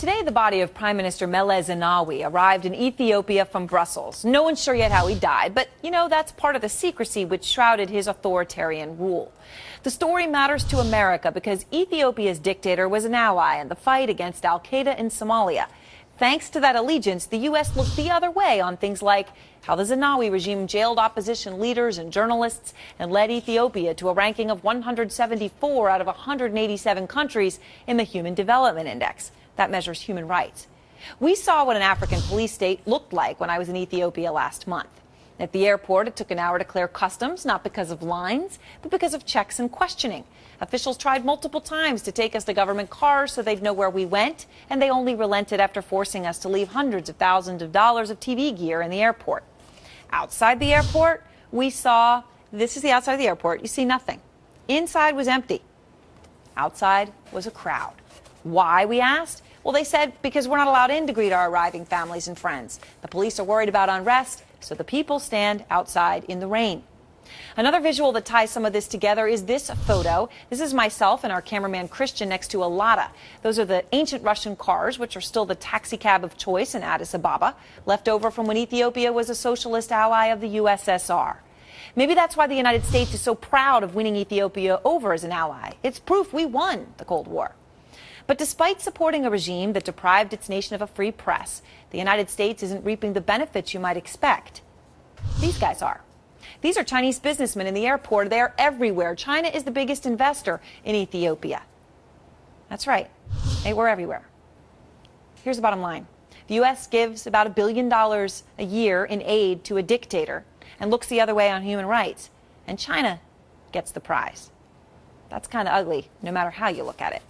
Today, the body of Prime Minister Meles Zenawi arrived in Ethiopia from Brussels. No one's sure yet how he died, but that's part of the secrecy which shrouded his authoritarian rule. The story matters to America because Ethiopia's dictator was an ally in the fight against al-Qaeda in Somalia. Thanks to that allegiance, the U.S. looked the other way on things like how the Zenawi regime jailed opposition leaders and journalists and led Ethiopia to a ranking of 174 out of 187 countries in the Human Development Index. That measures human rights. We saw what an African police state looked like when I was in Ethiopia last month. At the airport, it took an hour to clear customs, not because of lines, but because of checks and questioning. Officials tried multiple times to take us to government cars so they'd know where we went, and they only relented after forcing us to leave hundreds of thousands of dollars of TV gear in the airport. Outside the airport, we saw, this is the outside of the airport, you see nothing. Inside was empty. Outside was a crowd. Why, we asked? Well, they said because we're not allowed in to greet our arriving families and friends. The police are worried about unrest, so the people stand outside in the rain. Another visual that ties some of this together is this photo. This is myself and our cameraman Christian next to a Lada. Those are the ancient Russian cars, which are still the taxi cab of choice in Addis Ababa, left over from when Ethiopia was a socialist ally of the USSR. Maybe that's why the United States is so proud of winning Ethiopia over as an ally. It's proof we won the Cold War. But despite supporting a regime that deprived its nation of a free press, the United States isn't reaping the benefits you might expect. These guys are. These are Chinese businessmen in the airport. They are everywhere. China is the biggest investor in Ethiopia. That's right. They were everywhere. Here's the bottom line. The U.S. gives about $1 billion a year in aid to a dictator and looks the other way on human rights. And China gets the prize. That's kind of ugly, no matter how you look at it.